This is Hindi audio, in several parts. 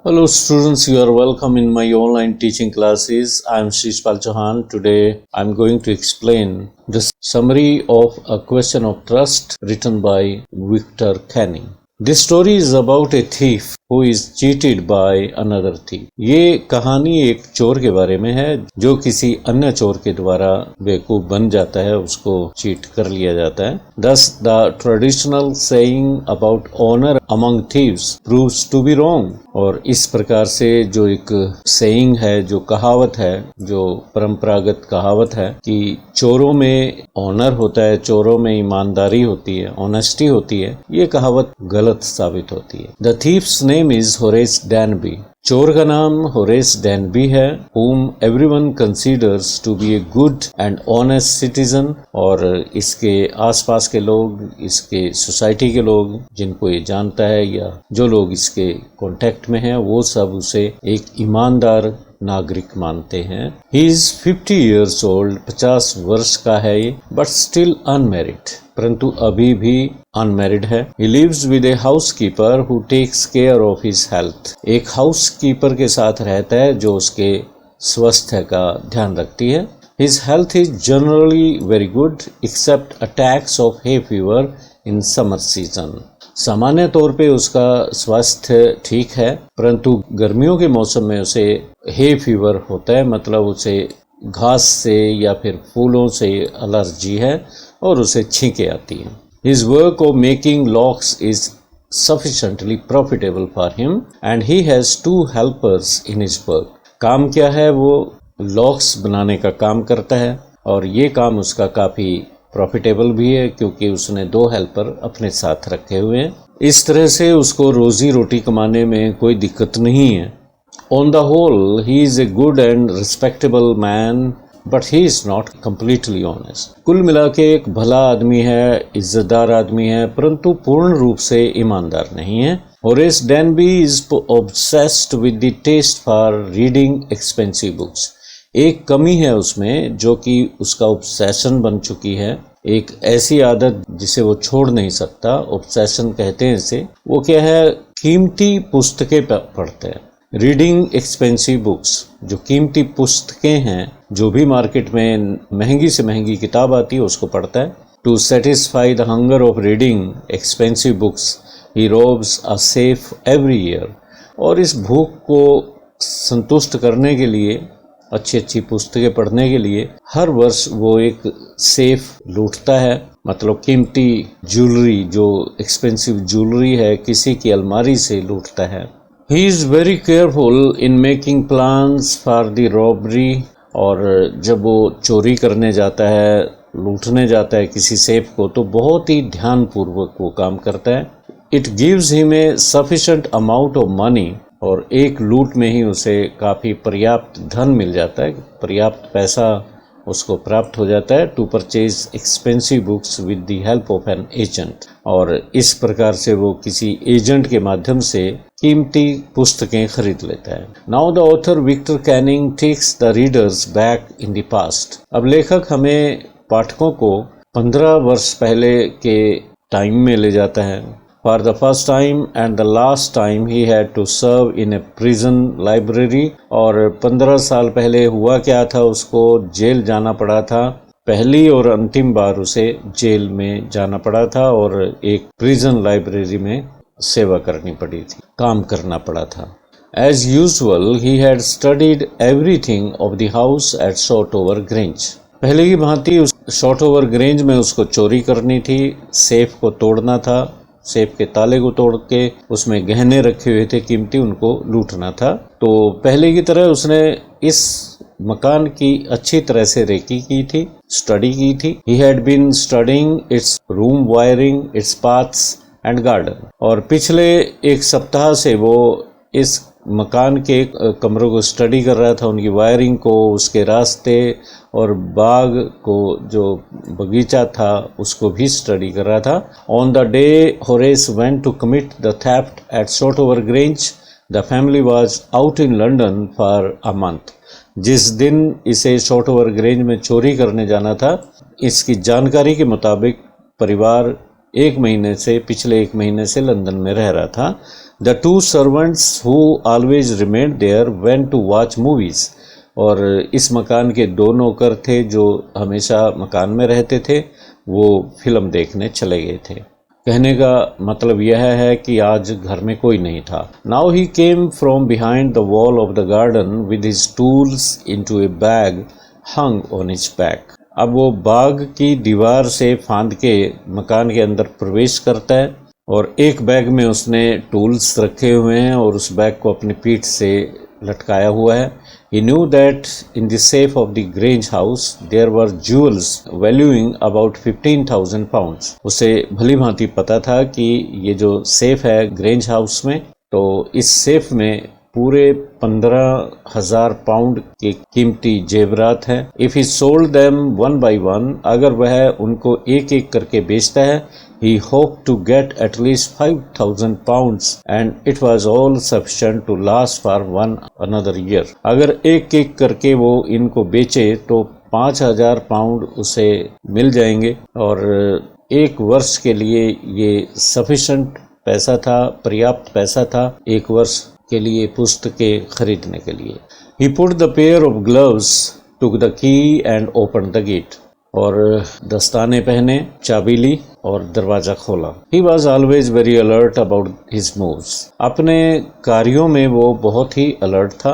Hello students, you are welcome in my online teaching classes. I am Shishpal Chauhan. Today I am going to explain the summary of A Question of Trust written by Victor Canning. This story is about a thief who is cheated by another thief. ये कहानी एक चोर के बारे में है जो किसी अन्य चोर के द्वारा बेवकूफ बन जाता है, उसको चीट कर लिया जाता है. Thus the traditional saying about honor among thieves proves to be wrong. और इस प्रकार से जो एक सेइंग है, जो कहावत है, जो परंपरागत कहावत है कि चोरों में ऑनर होता है, चोरों में ईमानदारी होती है, ऑनेस्टी होती है, ये कहावत गलत साबित होती है. The thieves name is Horace डैनबी. चोर का नाम होरेस डैनबी है, whom everyone considers to be a good and honest citizen. और इसके आसपास के लोग, इसके सोसाइटी के लोग जिनको ये जानता है या जो लोग इसके कांटेक्ट में हैं, वो सब उसे एक ईमानदार नागरिक मानते हैं. ही इज 50 years old, 50 वर्ष का है ये, बट स्टिल अनमैरिड, परंतु अभी भी अनमैरिड है. He lives with a housekeeper who takes care of his health. एक हाउसकीपर के साथ रहता है जो उसके स्वास्थ्य का ध्यान रखती है. His health is generally very good except attacks of hay fever in summer season. सामान्य तौर पे उसका स्वास्थ्य ठीक है, परंतु गर्मियों के मौसम में उसे हे फीवर होता है, मतलब उसे घास से या फिर फूलों से एलर्जी है और उसे छींके आती है. His work of making locks is sufficiently profitable for him and he has 2 helpers in his work. काम क्या है? वो लॉक्स बनाने का काम करता है और ये काम उसका काफ़ी प्रॉफिटेबल भी है क्योंकि उसने 2 हेल्पर अपने साथ रखे हुए हैं. इस तरह से उसको रोजी रोटी कमाने में कोई दिक्कत नहीं है. On the whole, he is a good and respectable man, but he is not completely honest. कुल मिला के एक भला आदमी है, इज्जतदार आदमी है, परंतु पूर्ण रूप से ईमानदार नहीं है. Horace Danby is obsessed with the taste for reading expensive books. एक कमी है उसमें जो कि उसका ऑब्सेशन बन चुकी है, एक ऐसी आदत जिसे वो छोड़ नहीं सकता. ऑब्सेशन कहते हैं इसे. वो क्या है? कीमती पुस्तकें पढ़ते हैं. रीडिंग एक्सपेंसिव बुक्स, जो कीमती पुस्तकें हैं, जो भी मार्केट में महंगी से महंगी किताब आती है उसको पढ़ता है. To satisfy the hunger of reading expensive books he robs a safe every year. और इस भूख को संतुष्ट करने के लिए, अच्छी अच्छी पुस्तकें पढ़ने के लिए हर वर्ष वो एक सेफ लूटता है, मतलब कीमती ज्वेलरी, जो एक्सपेंसिव ज्वेलरी है, किसी की अलमारी से लूटता है. He is very careful in making plans for the robbery. और जब वो चोरी करने जाता है, लूटने जाता है किसी सेफ को, तो बहुत ही ध्यानपूर्वक वो काम करता है. It gives him a sufficient amount of money. और एक लूट में ही उसे काफ़ी पर्याप्त धन मिल जाता है, पर्याप्त पैसा उसको प्राप्त हो जाता है. To purchase expensive books with the help of an agent. और इस प्रकार से वो किसी एजेंट के माध्यम से कीमती पुस्तकें खरीद लेता है. Now the author Victor Canning takes the readers back in the past. अब लेखक हमें पाठकों को 15 वर्ष पहले के टाइम में ले जाता है. For the first time and the last time he had to serve in a prison library. और 15 साल पहले हुआ क्या था? उसको जेल जाना पड़ा था. पहली और अंतिम बार उसे जेल में जाना पड़ा था और एक प्रिजन लाइब्रेरी में सेवा करनी पड़ी थी, काम करना पड़ा था. As usual, he had studied everything of the house at Shotover Grange. पहले की भांति उस शॉर्टओवर ग्रेंज में उसको चोरी करनी थी, सेफ को तोड़ना था, सेफ के ताले को तोड़ के उसमें गहने रखे हुए थे कीमती, उनको लूटना था. तो पहले की तरह उसने इस मकान की अच्छी तरह से रेकी की थी, स्टडी की थी. He had been studying its room wiring, its paths and garden. और पिछले एक सप्ताह से वो इस मकान के कमरों को स्टडी कर रहा था, उनकी वायरिंग को, उसके रास्ते और बाग को, जो बगीचा था उसको भी स्टडी कर रहा था. On the day Horace went to commit the theft at Shortover Grange, the family was out in London for a month. जिस दिन इसे शॉर्टओवर ग्रेंज में चोरी करने जाना था, इसकी जानकारी के मुताबिक परिवार पिछले एक महीने से लंदन में रह रहा था. The two servants who always remained there went to watch movies, और इस मकान के दो नौकर थे जो हमेशा मकान में रहते थे, वो फिल्म देखने चले गए थे। कहने का मतलब यह है कि आज घर में कोई नहीं था। Now he came from behind the wall of the garden with his tools into A bag hung on his back. अब वो बाग की दीवार से फांद के मकान के अंदर प्रवेश करता है और एक बैग में उसने टूल्स रखे हुए हैं और उस बैग को अपनी पीठ से लटकाया हुआ है। He knew that in the safe of the Grange house there were jewels valuing about 15,000 pounds. उसे भली भांति पता था कि ये जो सेफ है ग्रेंज हाउस में, तो इस सेफ में पूरे 15,000 पाउंड के कीमती जेवरात हैं। If he sold them one by one, अगर वह उनको एक एक करके बेचता है, he hoped to get at least 5,000 pounds and it was all sufficient to last for one another year. अगर एक एक करके वो इनको बेचे तो 5,000 पाउंड उसे मिल जाएंगे और एक वर्ष के लिए ये सफिशिएंट पैसा था, पर्याप्त पैसा था एक वर्ष के लिए पुस्तकें खरीदने के लिए। He put the pair of gloves, took the key and opened the gate. और दस्ताने पहने, चाबी ली और दरवाजा खोला। He was always very alert about his moves. अपने कार्यों में वो बहुत ही अलर्ट था।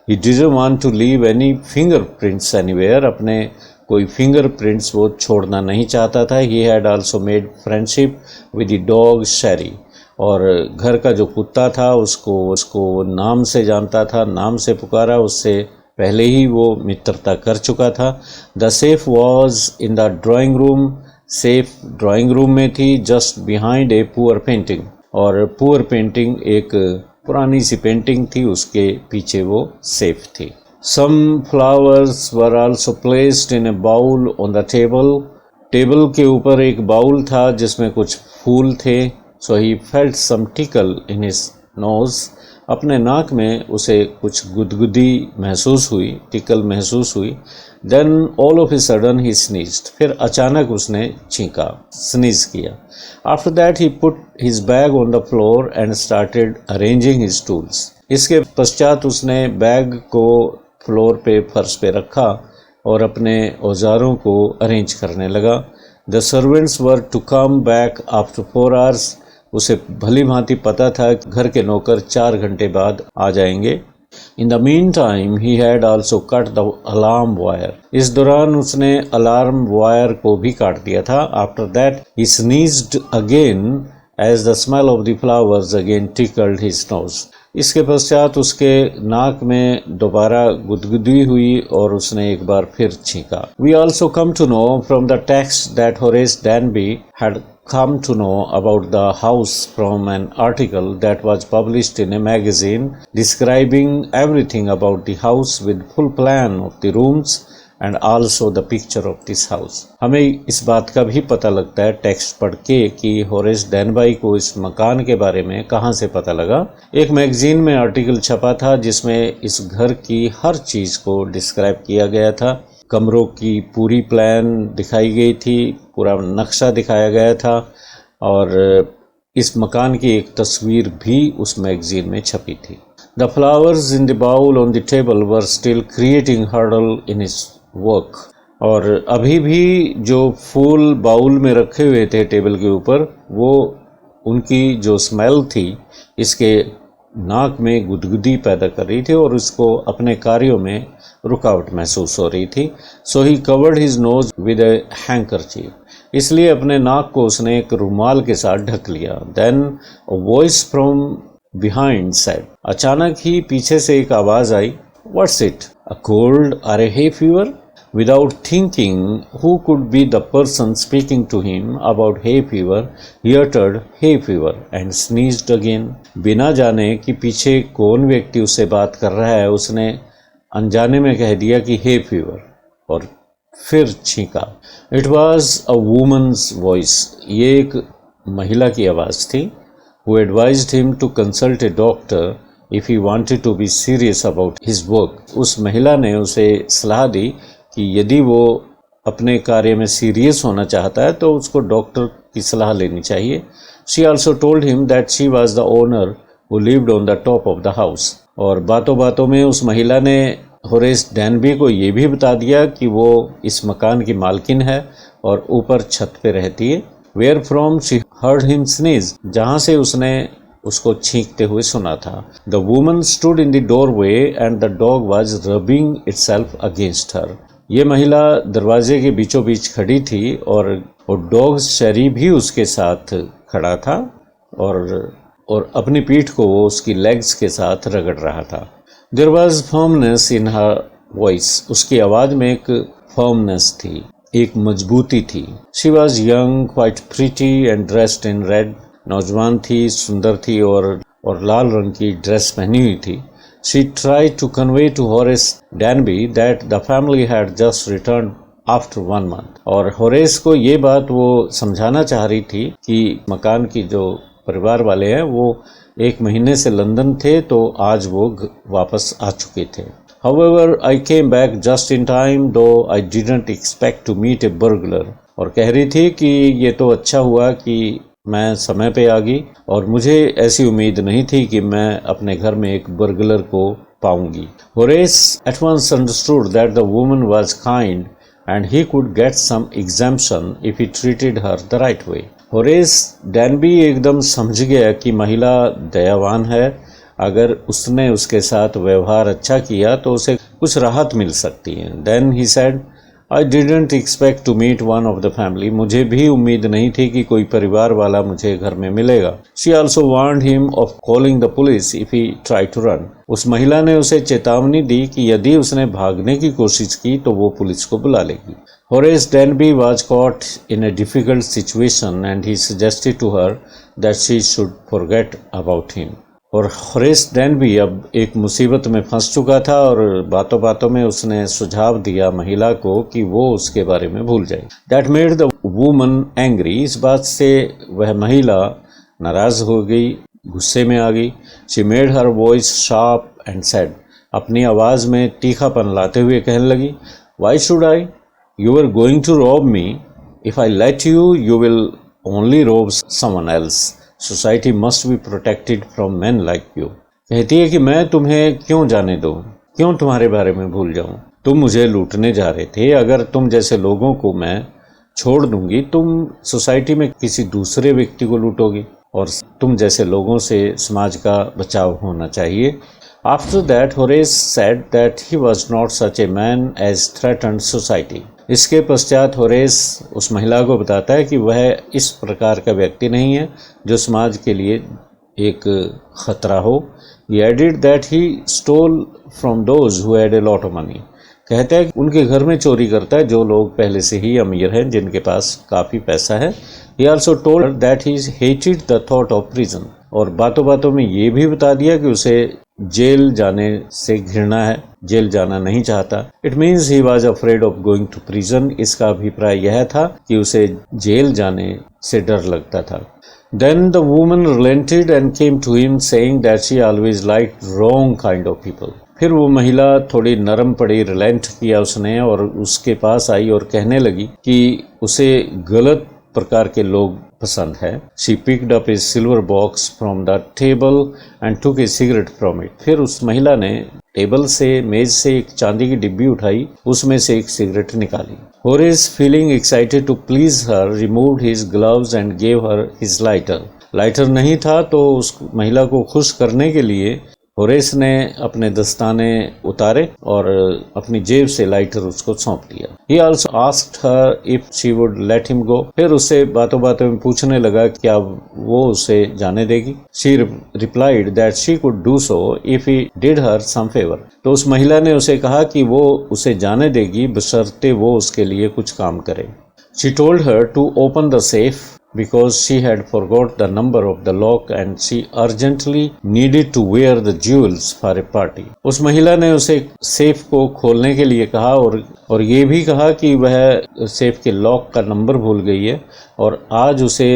He didn't want to leave any fingerprints anywhere. अपने कोई फिंगरप्रिंट्स वो छोड़ना नहीं चाहता था। He had also made friendship with the dog Sherry. और घर का जो कुत्ता था उसको नाम से जानता था, नाम से पुकारा, उससे पहले ही वो मित्रता कर चुका था। The safe was in the drawing room, safe drawing room में थी, just behind a poor painting, और पुअर पेंटिंग एक पुरानी सी पेंटिंग थी, उसके पीछे वो सेफ थी। Some flowers were also placed in a bowl on the table, table के ऊपर एक बाउल था जिसमें कुछ फूल थे। So he felt some tickle in his nose, अपने नाक में उसे कुछ गुदगुदी महसूस हुई, टिकल महसूस हुई। Then all of a sudden he sneezed, फिर अचानक उसने छींका, स्नीज किया। After that he put his bag on the floor and started arranging his tools, इसके पश्चात उसने बैग को फ्लोर पे, फर्श पे रखा और अपने औजारों को अरेंज करने लगा। The servants were to come back after 4 hours, उसे भली भांति पता था कि घर के नौकर 4 घंटे बाद आ जाएंगे। In the mean time he had also cut the alarm wire, इस दौरान उसने अलार्म वायर को भी काट दिया था। After that he sneezed again as the smell of the flowers again tickled his nose, इसके पश्चात उसके नाक में दोबारा गुदगुदी हुई और उसने एक बार फिर छींका। We also come to know from the text that Horace Danby had come to know about the house from an article that was published in a magazine describing everything about the house with full plan of the rooms and also the picture of this house. हमें इस बात का भी पता लगता है टेक्स्ट पढ़ के कि होरेस डैनबाई को इस मकान के बारे में कहाँ से पता लगा। एक मैगजीन में आर्टिकल छपा था जिसमें इस घर की हर चीज़ को डिस्क्राइब किया गया था, कमरों की पूरी प्लान दिखाई गई थी, पूरा नक्शा दिखाया गया था और इस मकान की एक तस्वीर भी उस मैगजीन में छपी थी। The flowers in the bowl on the table were still creating hurdle in his work, और अभी भी जो फूल बाउल में रखे हुए थे टेबल के ऊपर, वो उनकी जो स्मेल थी इसके नाक में गुदगुदी पैदा कर रही थी और उसको अपने कार्यों में रुकावट महसूस हो रही थी। So he covered his nose with a handkerchief, इसलिए अपने नाक को उसने एक रुमाल के साथ ढक लिया। Then a voice from behind said, अचानक ही पीछे से एक आवाज आई, what's it, a cold or a hay fever? Without thinking who could be the person speaking to him about hay fever, he uttered hay fever and sneezed again. बिना जाने कि पीछे कौन व्यक्ति उससे बात कर रहा है, उसने अनजाने में कह दिया कि hay fever और फिर छींका। It was a woman's voice, ये एक महिला की आवाज़ थी। Who advised him to consult a doctor if he wanted to be serious about his work. उस महिला ने उसे सलाह दी कि यदि वो अपने कार्य में सीरियस होना चाहता है तो उसको डॉक्टर की सलाह लेनी चाहिए। She also told him that she was the owner who lived on the top of the house. और बातों बातों में उस महिला ने होरेस डैनबी को ये भी बता दिया कि वो इस मकान की मालकिन है और ऊपर छत पे रहती है। Where from she heard him sneeze, जहाँ से उसने उसको छींकते हुए सुना था। The woman stood in the doorway and the dog was rubbing itself against her. ये महिला दरवाजे के बीचों बीच खड़ी थी और डॉग शरी भी उसके साथ खड़ा था और अपनी पीठ को वो उसकी लेग्स के साथ रगड़ रहा था। There was firmness in her voice. उसकी आवाज़ में एक firmness थी, एक मजबूती थी। She was young, quite pretty and dressed in red. नौजवान थी, सुंदर थी और लाल रंग की ड्रेस पहनी हुई थी। She tried to convey to Horace Danby that the family had just returned after 1 month. और होरेस को ये बात वो समझाना चाह रही थी कि मकान की जो परिवार वाले हैं वो 1 महीने से लंदन थे, तो आज वो वापस आ चुके थे। However, I came back just in time, though I didn't expect to meet a burglar. और कह रही थी कि ये तो अच्छा हुआ कि मैं समय पे आ गई और मुझे ऐसी उम्मीद नहीं थी कि मैं अपने घर में एक बर्गलर को पाऊंगी। Horace at once understood that the woman was kind and he could get some exemption if he treated her the right way. Horace डैनबी एकदम समझ गया कि महिला दयावान है, अगर उसने उसके साथ व्यवहार अच्छा किया तो उसे कुछ राहत मिल सकती है। Then he said, I didn't expect to meet one of the family. मुझे भी उम्मीद नहीं थी कि कोई परिवार वाला मुझे घर में मिलेगा। She also warned him of calling the police if he tried to run. उस महिला ने उसे चेतावनी दी कि यदि उसने भागने की कोशिश की तो वो पुलिस को बुला लेगी। Horace Danby was caught in a difficult situation and he suggested to her that she should forget about him. और होरेस डैनबी अब एक मुसीबत में फंस चुका था और बातों बातों में उसने सुझाव दिया महिला को कि वो उसके बारे में भूल जाए। That made the woman angry. इस बात से वह महिला नाराज हो गई, गुस्से में आ गई। She made her voice sharp and said, अपनी आवाज़ में तीखापन लाते हुए कहने लगी, Why should I? You were going to rob me. If I let you, you will only rob someone else. Society must be protected from men like you. कहती है कि मैं तुम्हें क्यों जाने दूं, क्यों तुम्हारे बारे में भूल जाऊं। तुम मुझे लूटने जा रहे थे, अगर तुम जैसे लोगों को मैं छोड़ दूंगी तुम सोसाइटी में किसी दूसरे व्यक्ति को लूटोगी और तुम जैसे लोगों से समाज का बचाव होना चाहिए। After that, Horace said that he was not such a man as threatened society. इसके पश्चात होरेस उस महिला को बताता है कि वह इस प्रकार का व्यक्ति नहीं है जो समाज के लिए एक खतरा हो। He added that he stole from those who had a lot of money. कहता है कि उनके घर में चोरी करता है जो लोग पहले से ही अमीर हैं, जिनके पास काफ़ी पैसा है। He also told that he hated the thought of prison. और बातों बातों में ये भी बता दिया कि उसे जेल जाने से घृणा है, जेल जाना नहीं चाहता। It means he was afraid of going to prison. इसका अभिप्राय यह था कि उसे जेल जाने से डर लगता था। Then the woman relented and came to him saying that she always liked wrong kind of people. फिर वो महिला थोड़ी नरम पड़ी, रिलेंट किया उसने और उसके पास आई और कहने लगी कि उसे गलत प्रकार के लोग पसंद है। She picked up a silver box from the table and took a cigarette from it. फिर उस महिला ने टेबल से, मेज से एक चांदी की डिब्बी उठाई, उसमें से एक सिगरेट निकाली। Horace, feeling excited to please her, removed his gloves and gave her his lighter. Lighter नहीं था तो उस महिला को खुश करने के लिए होरेस ने अपने दस्ताने उतारे और अपनी जेब से लाइटर उसको सौंप दिया। He also asked her if she would let him go. फिर उससे बातों बातों में पूछने लगा क्या वो उसे जाने देगी। She replied that she could do so if he did her some favor. तो उस महिला ने उसे कहा कि वो उसे जाने देगी बशर्ते वो उसके लिए कुछ काम करे। She told her to open the safe because she had forgot the number of the lock and she urgently needed to wear the jewels for a party. उस महिला ने उसे सेफ को खोलने के लिए कहा और ये भी कहा कि वह सेफ के लॉक का नंबर भूल गई है और आज उसे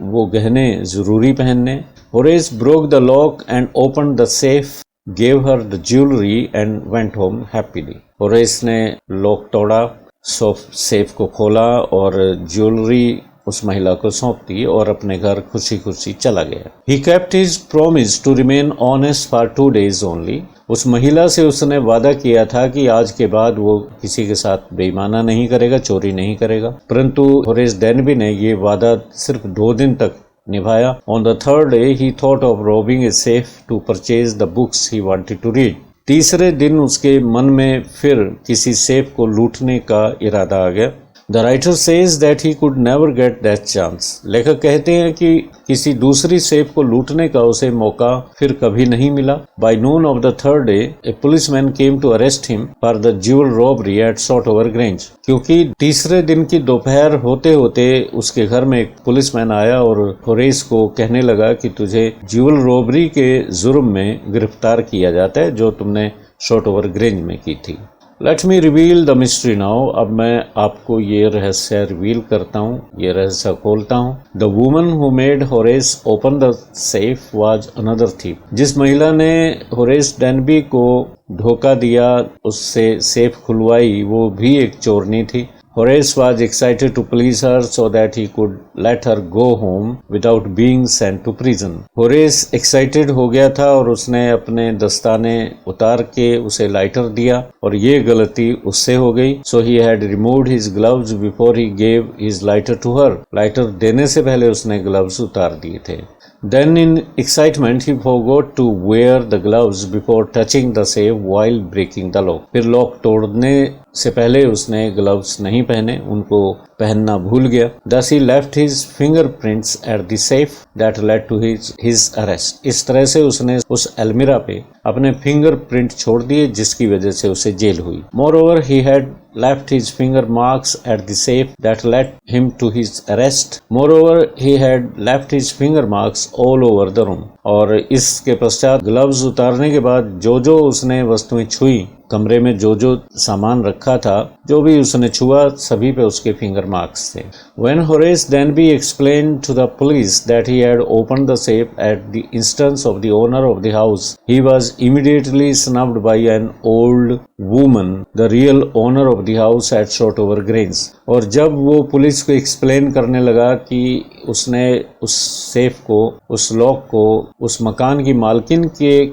वो गहने ज़रूरी पहनने। Horace broke the lock and opened the safe, gave her the jewelry and went home happily. Horace ने लॉक तोड़ा, सेफ को खोला और ज्वेलरी उस महिला को सौंप दी और अपने घर खुशी खुशी चला गया। He kept his promise to remain honest for 2 days only. उस महिला से उसने वादा किया था कि आज के बाद वो किसी के साथ बेईमाना नहीं करेगा, चोरी नहीं करेगा, परंतु होरेस डेनबी ने ये वादा सिर्फ 2 दिन तक निभाया। On the third day he thought of robbing a safe to purchase the books he wanted to read. तीसरे दिन उसके मन में फिर किसी सेफ को लूटने का इरादा आ गया। The writer says that he could never get that chance. लेखक कहते हैं कि किसी दूसरी सेफ को लूटने का उसे मौका फिर कभी नहीं मिला। By noon of the third day, a policeman came to arrest him for the jewel robbery at Shotover Grange. क्योंकि तीसरे दिन की दोपहर होते होते उसके घर में एक पुलिसमैन आया और होरेस को कहने लगा कि तुझे ज्यूल रॉबरी के जुर्म में गिरफ्तार किया जाता है जो तुमने शॉटओवर ग्रेंज में की थी। Let me reveal the mystery now. अब मैं आपको ये रहस्य रिवील करता हूँ, ये रहस्य खोलता हूँ। The woman who made Horace open the safe was another thief. जिस महिला ने होरेस डेनबी को धोखा दिया, उससे सेफ खुलवाई, वो भी एक चोरनी थी। Horace was excited to please her so that he could let her go home without being sent to prison. Horace excited हो गया था और उसने अपने दस्ताने उतार के उसे लाइटर दिया और ये गलती उससे हो गई। So he had removed his gloves before he gave his lighter to her. Lighter देने से पहले उसने ग्लव्स उतार दिए थे। Then in excitement he forgot to wear the gloves before touching the safe while breaking the lock. फिर लॉक तोड़ने से पहले उसने ग्लव्स नहीं पहने, उनको पहनना भूल गया। Thus he left his fingerprints at the safe that led to his arrest. इस तरह से उसने उस अलमीरा पे अपने फिंगरप्रिंट छोड़ दिए जिसकी वजह से उसे जेल हुई। Moreover he had left his finger marks at the safe that led him to his arrest. Moreover he had left his finger marks all over the room. और इसके पश्चात ग्लव्स उतारने के बाद जो जो उसने वस्तुएं छुई, कमरे में जो जो सामान रखा था, जो भी उसने छुआ, सभी पे उसके फिंगर मार्क्स थे। When Horace Denby explained to the police that he had opened the safe at the instance of the owner of the house, he was immediately snubbed by an old woman, the real owner of the house at Shotover Grange. और जब वो पुलिस को एक्सप्लेन करने लगा कि उसने उस सेफ को, उस लॉक को उस मकान की मालकिन के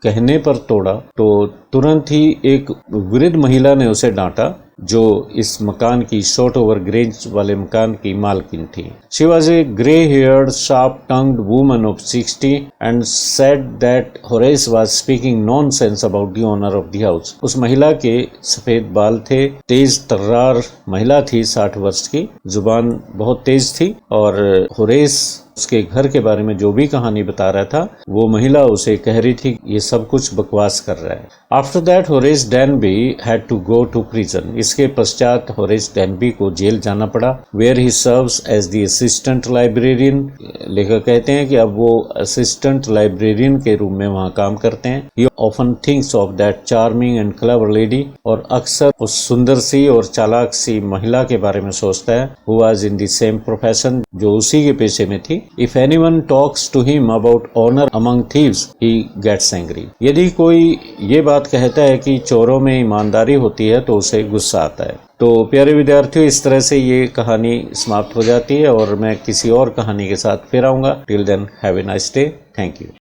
कहने पर तोड़ा, तो तुरंत ही एक वृद्ध महिला ने उसे डांटा जो इस मकान की शॉटओवर ग्रेंज वाले मकान की मालकिन थी। She was a grey-haired, sharp-tongued woman of 60 and said that Horace was speaking nonsense about the owner of the house. उस महिला के सफेद बाल थे, तेज तर्रार महिला थी, 60 वर्ष की, जुबान बहुत तेज थी और होरेस उसके घर के बारे में जो भी कहानी बता रहा था, वो महिला उसे कह रही थी ये सब कुछ बकवास कर रहा है। After that Horace Denby had to go to prison. इसके पश्चात होरेस डेनबी को जेल जाना पड़ा, where he serves as the assistant librarian. लेखक कहते हैं कि अब वो असिस्टेंट लाइब्रेरियन के रूप में वहाँ काम करते हैं। He often thinks of that charming and clever lady. और अक्सर उस सुंदर सी और चालाक सी महिला के बारे में सोचता है, who was in the same profession, जो उसी के पेशे में थी। If anyone talks to him about honor among thieves, he gets angry. यदि कोई ये बात कहता है कि चोरों में ईमानदारी होती है तो उसे गुस्सा आता है। तो प्यारे विद्यार्थियों, इस तरह से ये कहानी समाप्त हो जाती है और मैं किसी और कहानी के साथ फिर आऊंगा। Till then have a nice day. Thank you.